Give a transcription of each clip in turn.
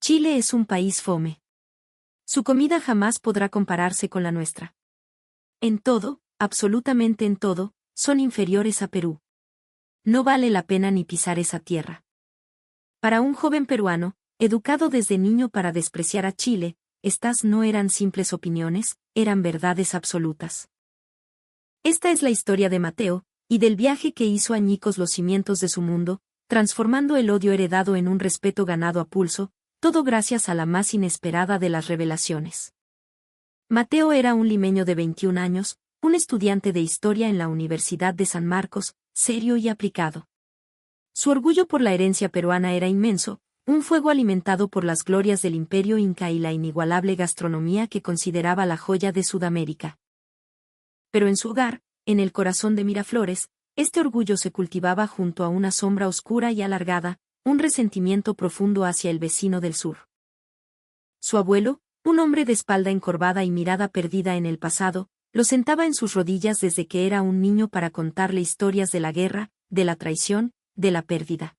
Chile es un país fome. Su comida jamás podrá compararse con la nuestra. En todo, absolutamente en todo, son inferiores a Perú. No vale la pena ni pisar esa tierra. Para un joven peruano, educado desde niño para despreciar a Chile, estas no eran simples opiniones, eran verdades absolutas. Esta es la historia de Mateo, y del viaje que hizo añicos los cimientos de su mundo, transformando el odio heredado en un respeto ganado a pulso, todo gracias a la más inesperada de las revelaciones. Mateo era un limeño de 21 años, un estudiante de historia en la Universidad de San Marcos, serio y aplicado. Su orgullo por la herencia peruana era inmenso, un fuego alimentado por las glorias del imperio inca y la inigualable gastronomía que consideraba la joya de Sudamérica. Pero en su hogar, en el corazón de Miraflores, este orgullo se cultivaba junto a una sombra oscura y alargada, un resentimiento profundo hacia el vecino del sur. Su abuelo, un hombre de espalda encorvada y mirada perdida en el pasado, lo sentaba en sus rodillas desde que era un niño para contarle historias de la guerra, de la traición, de la pérdida.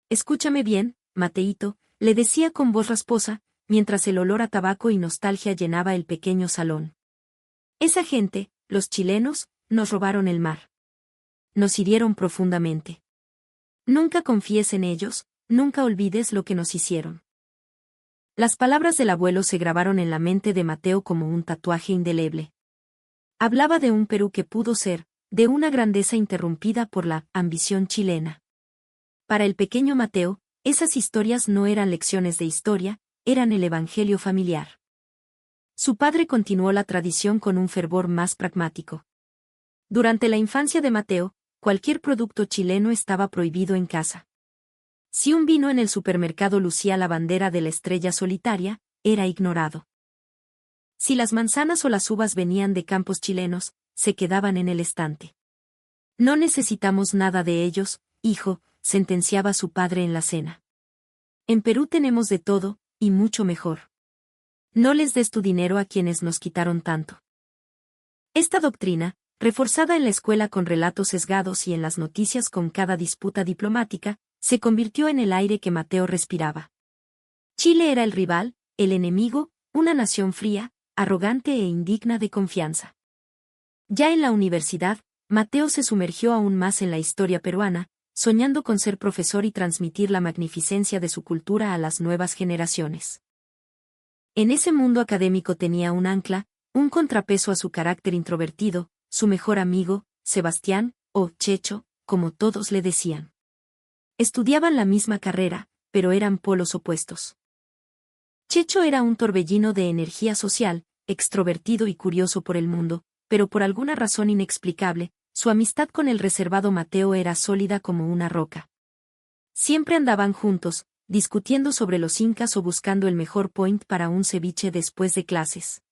Escúchame bien, Mateíto, le decía con voz rasposa, mientras el olor a tabaco y nostalgia llenaba el pequeño salón. Esa gente, los chilenos, nos robaron el mar. Nos hirieron profundamente. Nunca confíes en ellos, nunca olvides lo que nos hicieron. Las palabras del abuelo se grabaron en la mente de Mateo como un tatuaje indeleble. Hablaba de un Perú que pudo ser, de una grandeza interrumpida por la ambición chilena. Para el pequeño Mateo, esas historias no eran lecciones de historia, eran el evangelio familiar. Su padre continuó la tradición con un fervor más pragmático. Durante la infancia de Mateo, cualquier producto chileno estaba prohibido en casa. Si un vino en el supermercado lucía la bandera de la estrella solitaria, era ignorado. Si las manzanas o las uvas venían de campos chilenos, se quedaban en el estante. No necesitamos nada de ellos, hijo, sentenciaba su padre en la cena. En Perú tenemos de todo, y mucho mejor. No les des tu dinero a quienes nos quitaron tanto. Esta doctrina, reforzada en la escuela con relatos sesgados y en las noticias con cada disputa diplomática, se convirtió en el aire que Mateo respiraba. Chile era el rival, el enemigo, una nación fría, arrogante e indigna de confianza. Ya en la universidad, Mateo se sumergió aún más en la historia peruana, soñando con ser profesor y transmitir la magnificencia de su cultura a las nuevas generaciones. En ese mundo académico tenía un ancla, un contrapeso a su carácter introvertido, su mejor amigo, Sebastián, o Checho, como todos le decían. Estudiaban la misma carrera, pero eran polos opuestos. Checho era un torbellino de energía social, extrovertido y curioso por el mundo, pero por alguna razón inexplicable, su amistad con el reservado Mateo era sólida como una roca. Siempre andaban juntos, discutiendo sobre los incas o buscando el mejor point para un ceviche después de clases.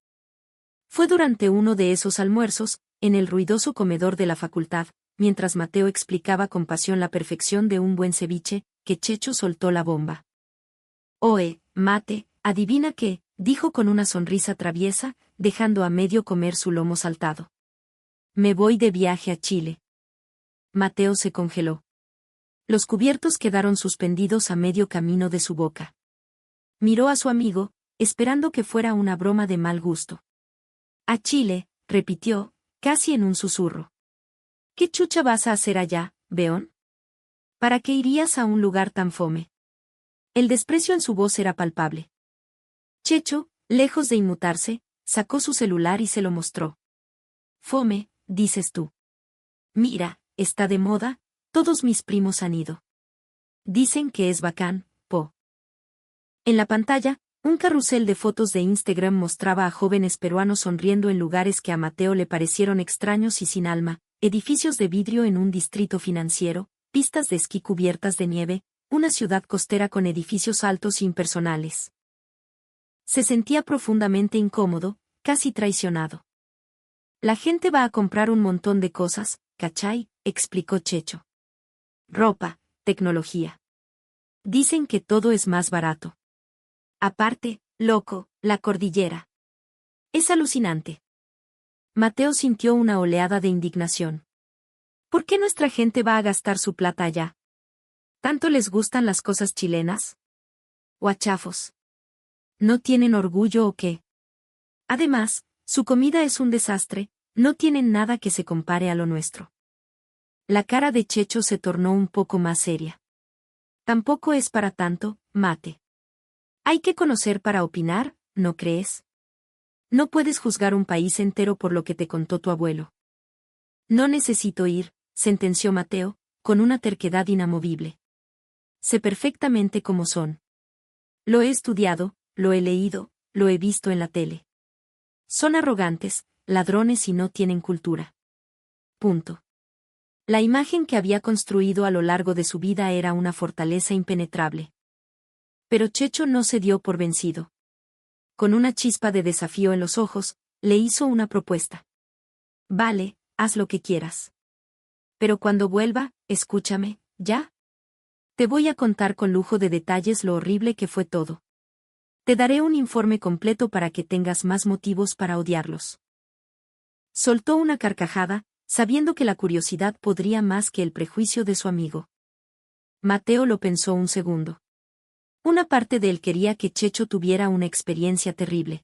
Fue durante uno de esos almuerzos, en el ruidoso comedor de la facultad, mientras Mateo explicaba con pasión la perfección de un buen ceviche, que Checho soltó la bomba. «Oe, Mate, adivina qué», dijo con una sonrisa traviesa, dejando a medio comer su lomo saltado. «Me voy de viaje a Chile». Mateo se congeló. Los cubiertos quedaron suspendidos a medio camino de su boca. Miró a su amigo, esperando que fuera una broma de mal gusto. «A Chile», repitió, casi en un susurro. «¿Qué chucha vas a hacer allá, Beón? ¿Para qué irías a un lugar tan fome?» El desprecio en su voz era palpable. Checho, lejos de inmutarse, sacó su celular y se lo mostró. «Fome, dices tú. Mira, está de moda, todos mis primos han ido. Dicen que es bacán, po». En la pantalla, un carrusel de fotos de Instagram mostraba a jóvenes peruanos sonriendo en lugares que a Mateo le parecieron extraños y sin alma, edificios de vidrio en un distrito financiero, pistas de esquí cubiertas de nieve, una ciudad costera con edificios altos e impersonales. Se sentía profundamente incómodo, casi traicionado. «La gente va a comprar un montón de cosas, ¿cachai?», explicó Checho. «Ropa, tecnología. Dicen que todo es más barato. Aparte, loco, la cordillera. Es alucinante». Mateo sintió una oleada de indignación. ¿Por qué nuestra gente va a gastar su plata allá? ¿Tanto les gustan las cosas chilenas? Guachafos. ¿No tienen orgullo o qué? Además, su comida es un desastre, no tienen nada que se compare a lo nuestro. La cara de Checho se tornó un poco más seria. Tampoco es para tanto, Mate. Hay que conocer para opinar, ¿no crees? No puedes juzgar un país entero por lo que te contó tu abuelo. No necesito ir, sentenció Mateo, con una terquedad inamovible. Sé perfectamente cómo son. Lo he estudiado, lo he leído, lo he visto en la tele. Son arrogantes, ladrones y no tienen cultura. Punto. La imagen que había construido a lo largo de su vida era una fortaleza impenetrable. Pero Checho no se dio por vencido. Con una chispa de desafío en los ojos, le hizo una propuesta. Vale, haz lo que quieras. Pero cuando vuelva, escúchame, ¿ya? Te voy a contar con lujo de detalles lo horrible que fue todo. Te daré un informe completo para que tengas más motivos para odiarlos. Soltó una carcajada, sabiendo que la curiosidad podría más que el prejuicio de su amigo. Mateo lo pensó un segundo. Una parte de él quería que Checho tuviera una experiencia terrible.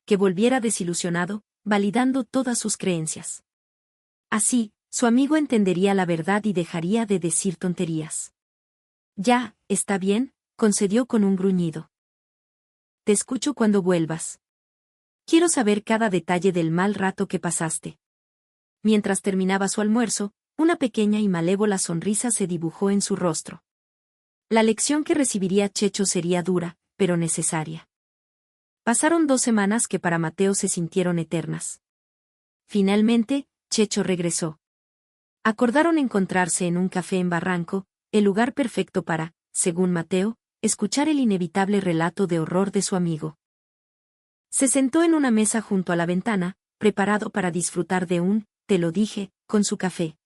Que volviera desilusionado, validando todas sus creencias. Así, su amigo entendería la verdad y dejaría de decir tonterías. Ya, está bien, concedió con un gruñido. Te escucho cuando vuelvas. Quiero saber cada detalle del mal rato que pasaste. Mientras terminaba su almuerzo, una pequeña y malévola sonrisa se dibujó en su rostro. La lección que recibiría Checho sería dura, pero necesaria. Pasaron 2 semanas que para Mateo se sintieron eternas. Finalmente, Checho regresó. Acordaron encontrarse en un café en Barranco, el lugar perfecto para, según Mateo, escuchar el inevitable relato de horror de su amigo. Se sentó en una mesa junto a la ventana, preparado para disfrutar de un, te lo dije, con su café.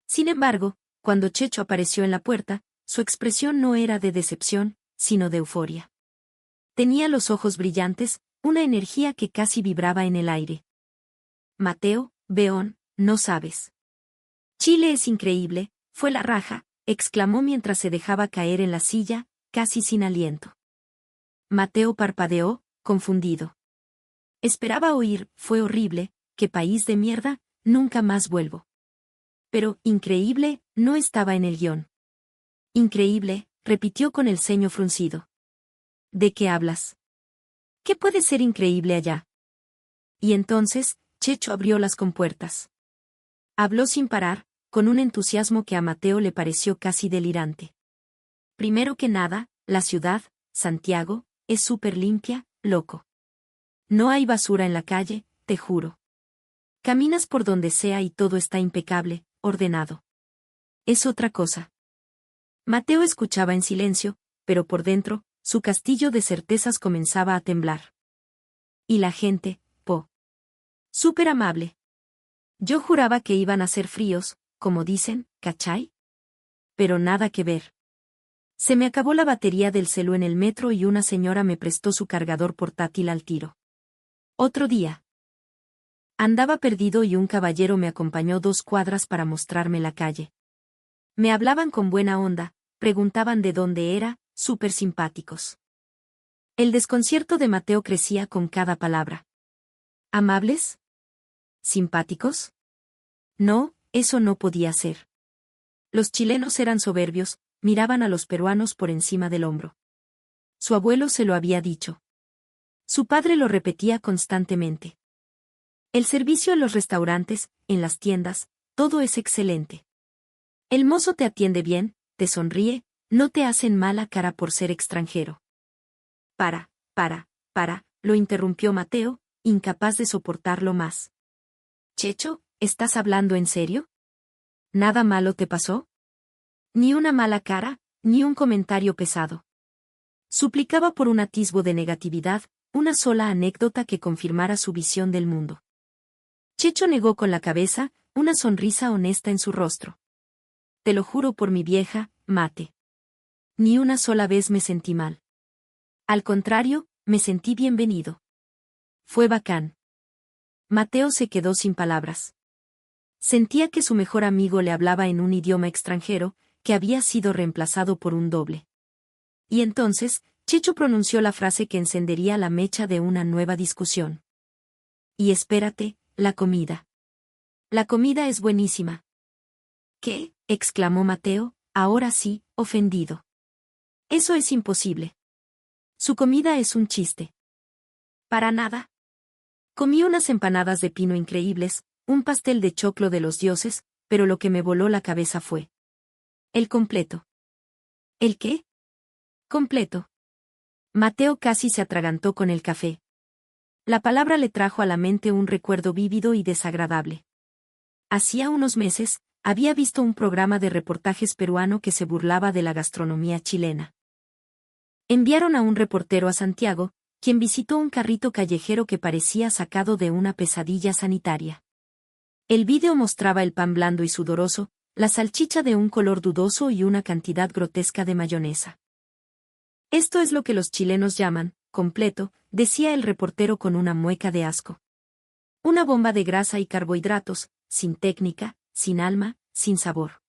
Sin embargo, cuando Checho apareció en la puerta, su expresión no era de decepción, sino de euforia. Tenía los ojos brillantes, una energía que casi vibraba en el aire. Mateo, Beón, no sabes. Chile es increíble, fue la raja, exclamó mientras se dejaba caer en la silla, casi sin aliento. Mateo parpadeó, confundido. Esperaba oír, fue horrible, qué país de mierda, nunca más vuelvo. Pero, increíble, no estaba en el guión. Increíble, repitió con el ceño fruncido. ¿De qué hablas? ¿Qué puede ser increíble allá? Y entonces, Checho abrió las compuertas. Habló sin parar, con un entusiasmo que a Mateo le pareció casi delirante. Primero que nada, la ciudad, Santiago, es súper limpia, loco. No hay basura en la calle, te juro. Caminas por donde sea y todo está impecable, ordenado. Es otra cosa. Mateo escuchaba en silencio, pero por dentro, su castillo de certezas comenzaba a temblar. Y la gente, súper amable. Yo juraba que iban a ser fríos, como dicen, ¿cachai? Pero nada que ver. Se me acabó la batería del celu en el metro y una señora me prestó su cargador portátil al tiro. Otro día. Andaba perdido y un caballero me acompañó 2 cuadras para mostrarme la calle. Me hablaban con buena onda, preguntaban de dónde era, súper simpáticos. El desconcierto de Mateo crecía con cada palabra. ¿Amables? ¿Simpáticos? No, eso no podía ser. Los chilenos eran soberbios, miraban a los peruanos por encima del hombro. Su abuelo se lo había dicho. Su padre lo repetía constantemente. El servicio en los restaurantes, en las tiendas, todo es excelente. El mozo te atiende bien, te sonríe, no te hacen mala cara por ser extranjero. Para, lo interrumpió Mateo, incapaz de soportarlo más. Checho, ¿estás hablando en serio? ¿Nada malo te pasó? Ni una mala cara, ni un comentario pesado. Suplicaba por un atisbo de negatividad, una sola anécdota que confirmara su visión del mundo. Checho negó con la cabeza, una sonrisa honesta en su rostro. Te lo juro por mi vieja, Mate. Ni una sola vez me sentí mal. Al contrario, me sentí bienvenido. Fue bacán. Mateo se quedó sin palabras. Sentía que su mejor amigo le hablaba en un idioma extranjero, que había sido reemplazado por un doble. Y entonces, Checho pronunció la frase que encendería la mecha de una nueva discusión. Y espérate, la comida. La comida es buenísima. ¿Qué? Exclamó Mateo, ahora sí, ofendido. Eso es imposible. Su comida es un chiste. Para nada. Comí unas empanadas de pino increíbles, un pastel de choclo de los dioses, pero lo que me voló la cabeza fue el completo. ¿El qué? Completo. Mateo casi se atragantó con el café. La palabra le trajo a la mente un recuerdo vívido y desagradable. Hacía unos meses, había visto un programa de reportajes peruano que se burlaba de la gastronomía chilena. Enviaron a un reportero a Santiago, quien visitó un carrito callejero que parecía sacado de una pesadilla sanitaria. El vídeo mostraba el pan blando y sudoroso, la salchicha de un color dudoso y una cantidad grotesca de mayonesa. Esto es lo que los chilenos llaman completo, decía el reportero con una mueca de asco. Una bomba de grasa y carbohidratos, sin técnica, sin alma, sin sabor.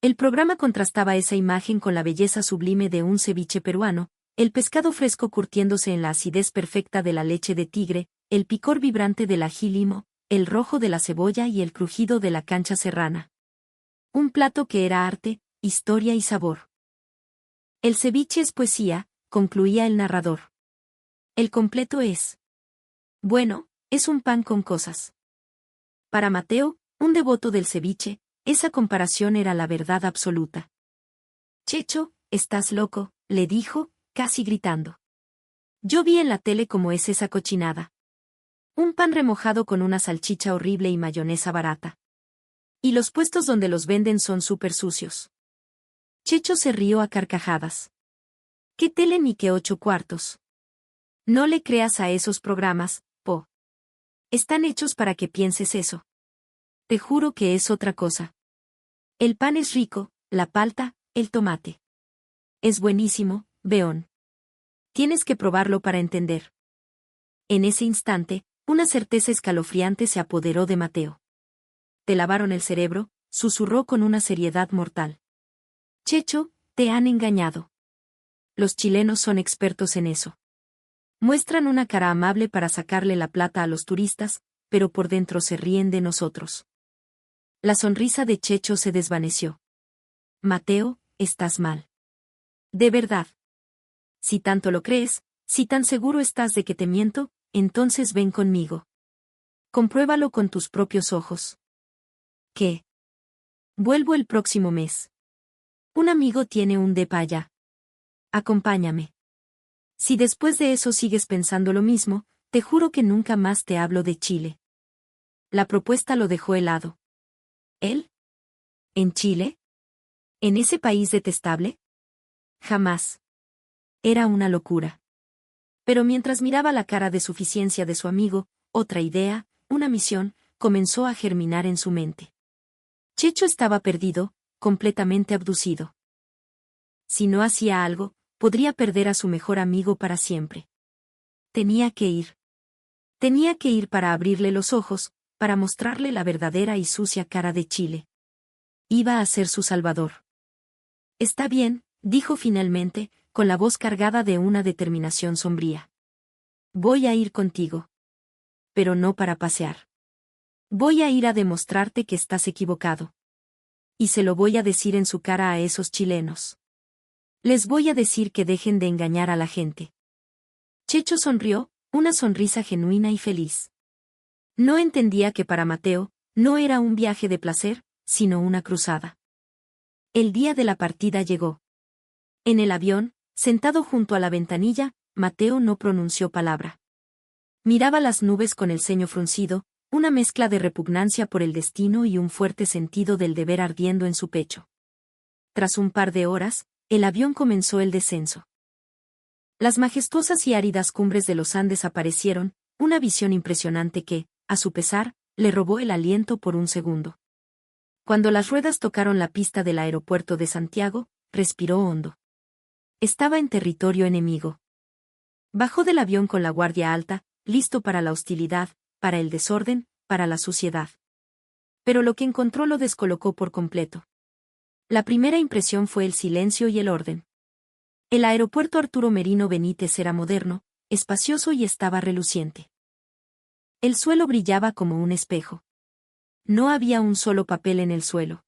El programa contrastaba esa imagen con la belleza sublime de un ceviche peruano, el pescado fresco curtiéndose en la acidez perfecta de la leche de tigre, el picor vibrante del ají limo, el rojo de la cebolla y el crujido de la cancha serrana. Un plato que era arte, historia y sabor. El ceviche es poesía, concluía el narrador. El completo es. Bueno, es un pan con cosas. Para Mateo, un devoto del ceviche, esa comparación era la verdad absoluta. Checho, estás loco, le dijo, casi gritando. Yo vi en la tele cómo es esa cochinada. Un pan remojado con una salchicha horrible y mayonesa barata. Y los puestos donde los venden son súper sucios. Checho se rió a carcajadas. ¿Qué tele ni qué 8 cuartos? No le creas a esos programas, po. Están hechos para que pienses eso. Te juro que es otra cosa. El pan es rico, la palta, el tomate. Es buenísimo, Beón. Tienes que probarlo para entender. En ese instante, una certeza escalofriante se apoderó de Mateo. Te lavaron el cerebro, susurró con una seriedad mortal. Checho, te han engañado. Los chilenos son expertos en eso. Muestran una cara amable para sacarle la plata a los turistas, pero por dentro se ríen de nosotros. La sonrisa de Checho se desvaneció. Mateo, estás mal. De verdad. Si tanto lo crees, si tan seguro estás de que te miento, entonces ven conmigo. Compruébalo con tus propios ojos. ¿Qué? Vuelvo el próximo mes. Un amigo tiene un depa allá. Acompáñame. Si después de eso sigues pensando lo mismo, te juro que nunca más te hablo de Chile. La propuesta lo dejó helado. ¿Él? ¿En Chile? ¿En ese país detestable? Jamás. Era una locura. Pero mientras miraba la cara de suficiencia de su amigo, otra idea, una misión, comenzó a germinar en su mente. Checho estaba perdido, completamente abducido. Si no hacía algo, podría perder a su mejor amigo para siempre. Tenía que ir. Tenía que ir para abrirle los ojos, para mostrarle la verdadera y sucia cara de Chile. Iba a ser su salvador. Está bien, dijo finalmente, con la voz cargada de una determinación sombría. Voy a ir contigo. Pero no para pasear. Voy a ir a demostrarte que estás equivocado. Y se lo voy a decir en su cara a esos chilenos. Les voy a decir que dejen de engañar a la gente. Checho sonrió, una sonrisa genuina y feliz. No entendía que para Mateo, no era un viaje de placer, sino una cruzada. El día de la partida llegó. En el avión, sentado junto a la ventanilla, Mateo no pronunció palabra. Miraba las nubes con el ceño fruncido, una mezcla de repugnancia por el destino y un fuerte sentido del deber ardiendo en su pecho. Tras un par de horas, el avión comenzó el descenso. Las majestuosas y áridas cumbres de los Andes aparecieron, una visión impresionante que, a su pesar, le robó el aliento por un segundo. Cuando las ruedas tocaron la pista del aeropuerto de Santiago, respiró hondo. Estaba en territorio enemigo. Bajó del avión con la guardia alta, listo para la hostilidad, para el desorden, para la suciedad. Pero lo que encontró lo descolocó por completo. La primera impresión fue el silencio y el orden. El aeropuerto Arturo Merino Benítez era moderno, espacioso y estaba reluciente. El suelo brillaba como un espejo. No había un solo papel en el suelo.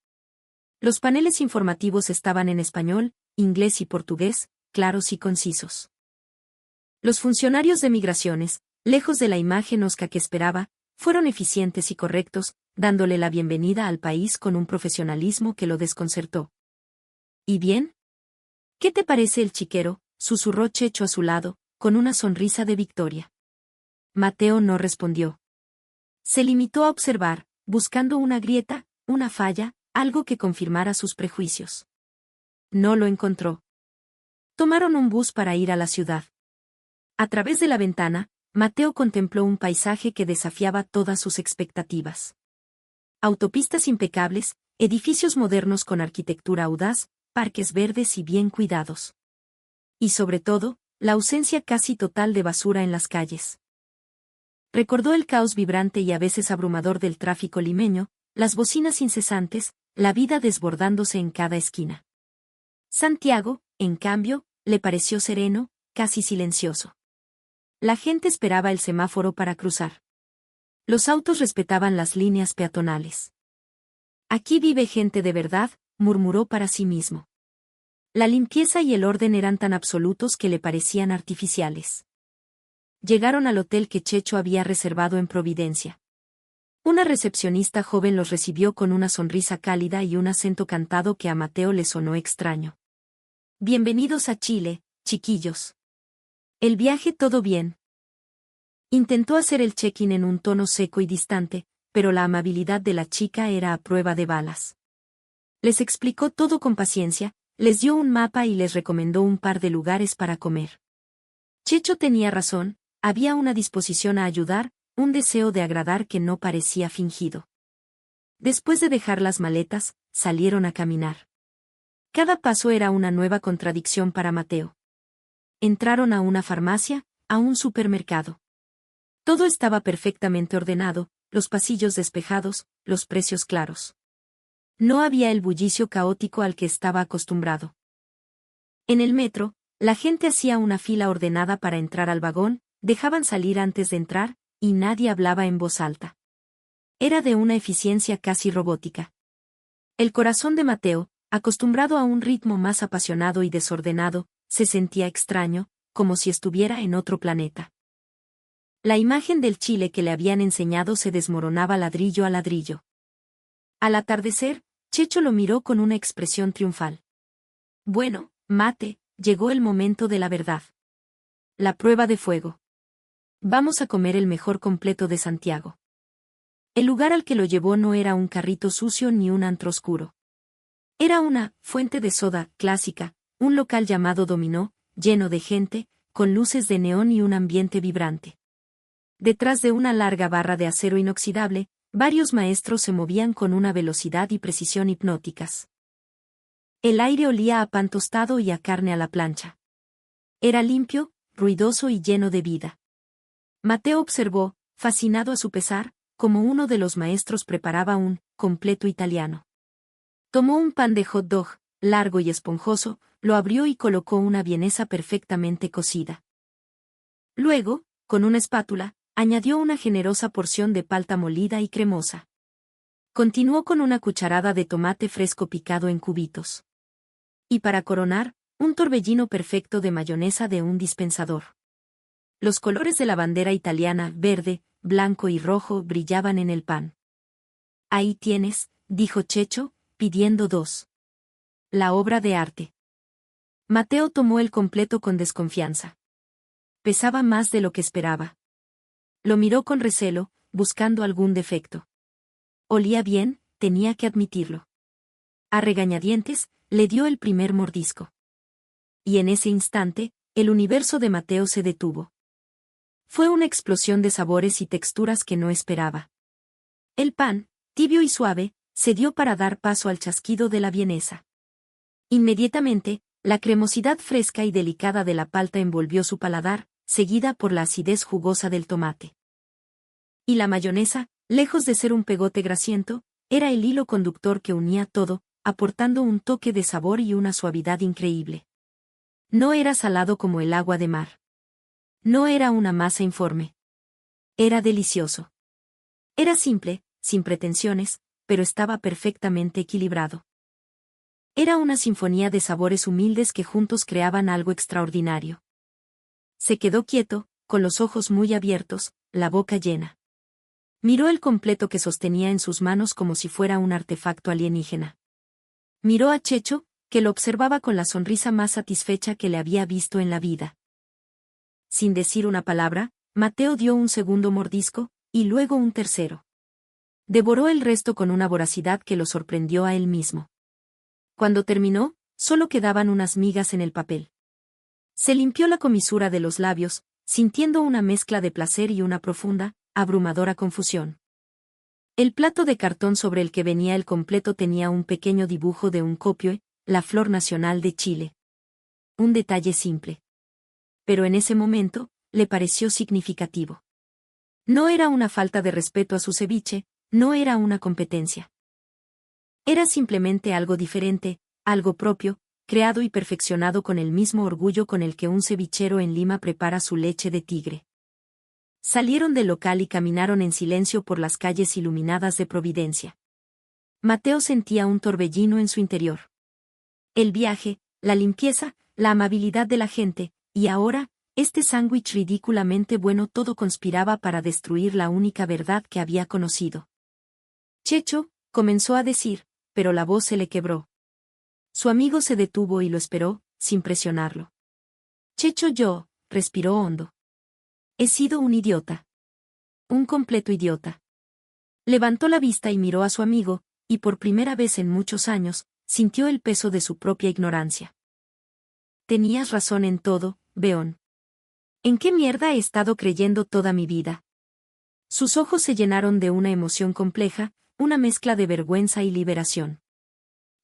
Los paneles informativos estaban en español, inglés y portugués, claros y concisos. Los funcionarios de migraciones, lejos de la imagen osca que esperaba, fueron eficientes y correctos, dándole la bienvenida al país con un profesionalismo que lo desconcertó. ¿Y bien? ¿Qué te parece el chiquero?, susurró Checho a su lado, con una sonrisa de victoria. Mateo no respondió. Se limitó a observar, buscando una grieta, una falla, algo que confirmara sus prejuicios. No lo encontró. Tomaron un bus para ir a la ciudad. A través de la ventana, Mateo contempló un paisaje que desafiaba todas sus expectativas. Autopistas impecables, edificios modernos con arquitectura audaz, parques verdes y bien cuidados. Y sobre todo, la ausencia casi total de basura en las calles. Recordó el caos vibrante y a veces abrumador del tráfico limeño, las bocinas incesantes, la vida desbordándose en cada esquina. Santiago, en cambio, le pareció sereno, casi silencioso. La gente esperaba el semáforo para cruzar. Los autos respetaban las líneas peatonales. Aquí vive gente de verdad, murmuró para sí mismo. La limpieza y el orden eran tan absolutos que le parecían artificiales. Llegaron al hotel que Checho había reservado en Providencia. Una recepcionista joven los recibió con una sonrisa cálida y un acento cantado que a Mateo le sonó extraño. Bienvenidos a Chile, chiquillos. ¿El viaje todo bien? Intentó hacer el check-in en un tono seco y distante, pero la amabilidad de la chica era a prueba de balas. Les explicó todo con paciencia, les dio un mapa y les recomendó un par de lugares para comer. Checho tenía razón, había una disposición a ayudar, un deseo de agradar que no parecía fingido. Después de dejar las maletas, salieron a caminar. Cada paso era una nueva contradicción para Mateo. Entraron a una farmacia, a un supermercado. Todo estaba perfectamente ordenado, los pasillos despejados, los precios claros. No había el bullicio caótico al que estaba acostumbrado. En el metro, la gente hacía una fila ordenada para entrar al vagón, dejaban salir antes de entrar, y nadie hablaba en voz alta. Era de una eficiencia casi robótica. El corazón de Mateo, acostumbrado a un ritmo más apasionado y desordenado, se sentía extraño, como si estuviera en otro planeta. La imagen del Chile que le habían enseñado se desmoronaba ladrillo a ladrillo. Al atardecer, Checho lo miró con una expresión triunfal. Bueno, Mate, llegó el momento de la verdad. La prueba de fuego. Vamos a comer el mejor completo de Santiago. El lugar al que lo llevó no era un carrito sucio ni un antro oscuro. Era una fuente de soda clásica, un local llamado Dominó, lleno de gente, con luces de neón y un ambiente vibrante. Detrás de una larga barra de acero inoxidable, varios maestros se movían con una velocidad y precisión hipnóticas. El aire olía a pan tostado y a carne a la plancha. Era limpio, ruidoso y lleno de vida. Mateo observó, fascinado a su pesar, como uno de los maestros preparaba un completo italiano. Tomó un pan de hot dog, largo y esponjoso, lo abrió y colocó una vienesa perfectamente cocida. Luego, con una espátula, añadió una generosa porción de palta molida y cremosa. Continuó con una cucharada de tomate fresco picado en cubitos. Y para coronar, un torbellino perfecto de mayonesa de un dispensador. Los colores de la bandera italiana, verde, blanco y rojo, brillaban en el pan. Ahí tienes, dijo Checho, pidiendo dos. La obra de arte. Mateo tomó el completo con desconfianza. Pesaba más de lo que esperaba. Lo miró con recelo, buscando algún defecto. Olía bien, tenía que admitirlo. A regañadientes, le dio el primer mordisco. Y en ese instante, el universo de Mateo se detuvo. Fue una explosión de sabores y texturas que no esperaba. El pan, tibio y suave, se dio para dar paso al chasquido de la vienesa. Inmediatamente, la cremosidad fresca y delicada de la palta envolvió su paladar, seguida por la acidez jugosa del tomate. Y la mayonesa, lejos de ser un pegote grasiento, era el hilo conductor que unía todo, aportando un toque de sabor y una suavidad increíble. No era salado como el agua de mar. No era una masa informe. Era delicioso. Era simple, sin pretensiones, pero estaba perfectamente equilibrado. Era una sinfonía de sabores humildes que juntos creaban algo extraordinario. Se quedó quieto, con los ojos muy abiertos, la boca llena. Miró el completo que sostenía en sus manos como si fuera un artefacto alienígena. Miró a Checho, que lo observaba con la sonrisa más satisfecha que le había visto en la vida. Sin decir una palabra, Mateo dio un segundo mordisco, y luego un tercero. Devoró el resto con una voracidad que lo sorprendió a él mismo. Cuando terminó, solo quedaban unas migas en el papel. Se limpió la comisura de los labios, sintiendo una mezcla de placer y una profunda, abrumadora confusión. El plato de cartón sobre el que venía el completo tenía un pequeño dibujo de un copioe, la flor nacional de Chile. Un detalle simple. Pero en ese momento, le pareció significativo. No era una falta de respeto a su ceviche, no era una competencia. Era simplemente algo diferente, algo propio, creado y perfeccionado con el mismo orgullo con el que un cevichero en Lima prepara su leche de tigre. Salieron del local y caminaron en silencio por las calles iluminadas de Providencia. Mateo sentía un torbellino en su interior. El viaje, la limpieza, la amabilidad de la gente, y ahora, este sándwich ridículamente bueno, todo conspiraba para destruir la única verdad que había conocido. Checho, comenzó a decir, pero la voz se le quebró. Su amigo se detuvo y lo esperó, sin presionarlo. Checho, respiró hondo. He sido un idiota. Un completo idiota. Levantó la vista y miró a su amigo, y por primera vez en muchos años, sintió el peso de su propia ignorancia. Tenías razón en todo, Beón. ¿En qué mierda he estado creyendo toda mi vida? Sus ojos se llenaron de una emoción compleja, una mezcla de vergüenza y liberación.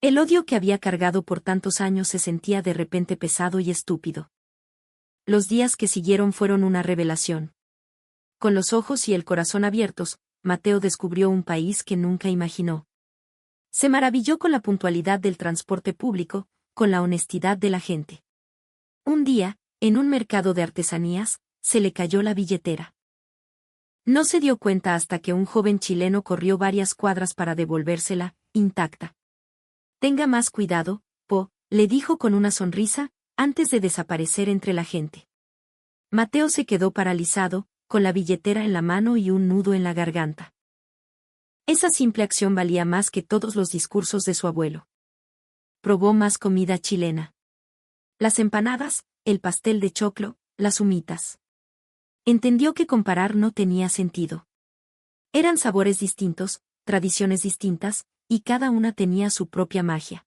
El odio que había cargado por tantos años se sentía de repente pesado y estúpido. Los días que siguieron fueron una revelación. Con los ojos y el corazón abiertos, Mateo descubrió un país que nunca imaginó. Se maravilló con la puntualidad del transporte público, con la honestidad de la gente. Un día, en un mercado de artesanías, se le cayó la billetera. No se dio cuenta hasta que un joven chileno corrió varias cuadras para devolvérsela, intacta. Tenga más cuidado, le dijo con una sonrisa, antes de desaparecer entre la gente. Mateo se quedó paralizado, con la billetera en la mano y un nudo en la garganta. Esa simple acción valía más que todos los discursos de su abuelo. Probó más comida chilena. Las empanadas, el pastel de choclo, las humitas. Entendió que comparar no tenía sentido. Eran sabores distintos, tradiciones distintas, y cada una tenía su propia magia.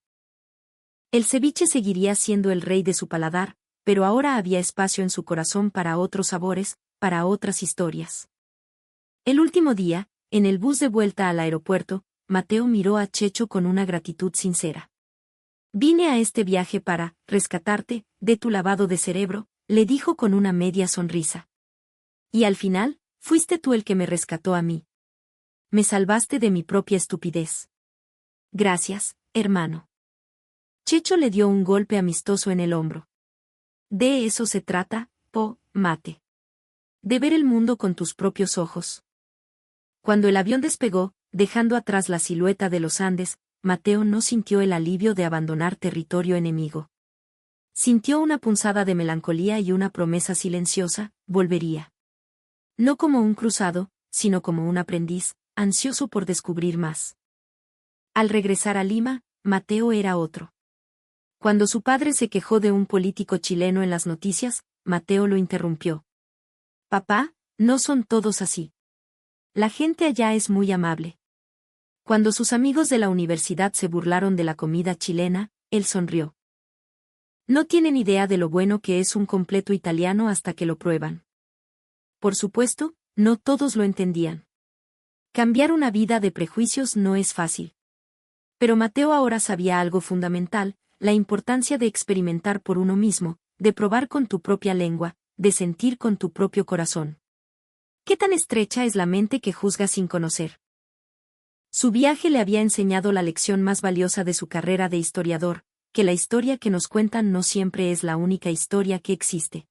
El ceviche seguiría siendo el rey de su paladar, pero ahora había espacio en su corazón para otros sabores, para otras historias. El último día, en el bus de vuelta al aeropuerto, Mateo miró a Checho con una gratitud sincera. Vine a este viaje para rescatarte de tu lavado de cerebro, le dijo con una media sonrisa. Y al final, fuiste tú el que me rescató a mí. Me salvaste de mi propia estupidez. Gracias, hermano. Checho le dio un golpe amistoso en el hombro. De eso se trata, Mate. De ver el mundo con tus propios ojos. Cuando el avión despegó, dejando atrás la silueta de los Andes, Mateo no sintió el alivio de abandonar territorio enemigo. Sintió una punzada de melancolía y una promesa silenciosa, volvería. No como un cruzado, sino como un aprendiz, ansioso por descubrir más. Al regresar a Lima, Mateo era otro. Cuando su padre se quejó de un político chileno en las noticias, Mateo lo interrumpió. Papá, no son todos así. La gente allá es muy amable. Cuando sus amigos de la universidad se burlaron de la comida chilena, él sonrió. No tienen idea de lo bueno que es un completo italiano hasta que lo prueban. Por supuesto, no todos lo entendían. Cambiar una vida de prejuicios no es fácil. Pero Mateo ahora sabía algo fundamental, la importancia de experimentar por uno mismo, de probar con tu propia lengua, de sentir con tu propio corazón. ¿Qué tan estrecha es la mente que juzga sin conocer? Su viaje le había enseñado la lección más valiosa de su carrera de historiador, que la historia que nos cuentan no siempre es la única historia que existe.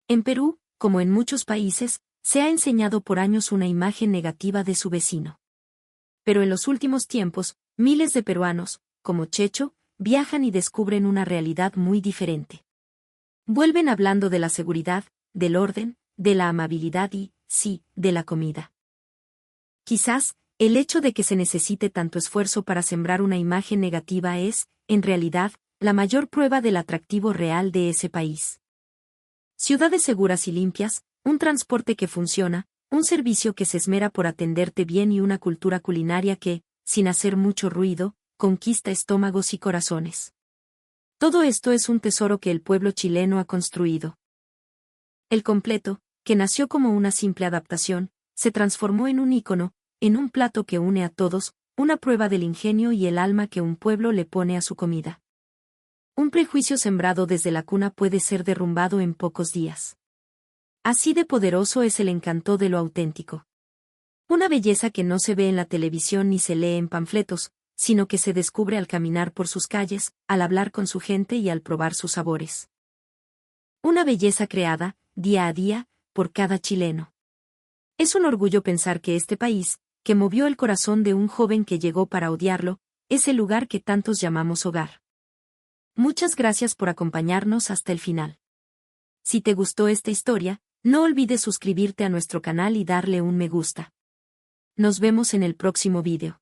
En Perú, como en muchos países, se ha enseñado por años una imagen negativa de su vecino. Pero en los últimos tiempos, miles de peruanos, como Checho, viajan y descubren una realidad muy diferente. Vuelven hablando de la seguridad, del orden, de la amabilidad y, sí, de la comida. Quizás, el hecho de que se necesite tanto esfuerzo para sembrar una imagen negativa es, en realidad, la mayor prueba del atractivo real de ese país. Ciudades seguras y limpias, un transporte que funciona, un servicio que se esmera por atenderte bien y una cultura culinaria que, sin hacer mucho ruido, conquista estómagos y corazones. Todo esto es un tesoro que el pueblo chileno ha construido. El completo, que nació como una simple adaptación, se transformó en un ícono, en un plato que une a todos, una prueba del ingenio y el alma que un pueblo le pone a su comida. Un prejuicio sembrado desde la cuna puede ser derrumbado en pocos días. Así de poderoso es el encanto de lo auténtico. Una belleza que no se ve en la televisión ni se lee en panfletos, sino que se descubre al caminar por sus calles, al hablar con su gente y al probar sus sabores. Una belleza creada, día a día, por cada chileno. Es un orgullo pensar que este país, que movió el corazón de un joven que llegó para odiarlo, es el lugar que tantos llamamos hogar. Muchas gracias por acompañarnos hasta el final. Si te gustó esta historia, no olvides suscribirte a nuestro canal y darle un me gusta. Nos vemos en el próximo vídeo.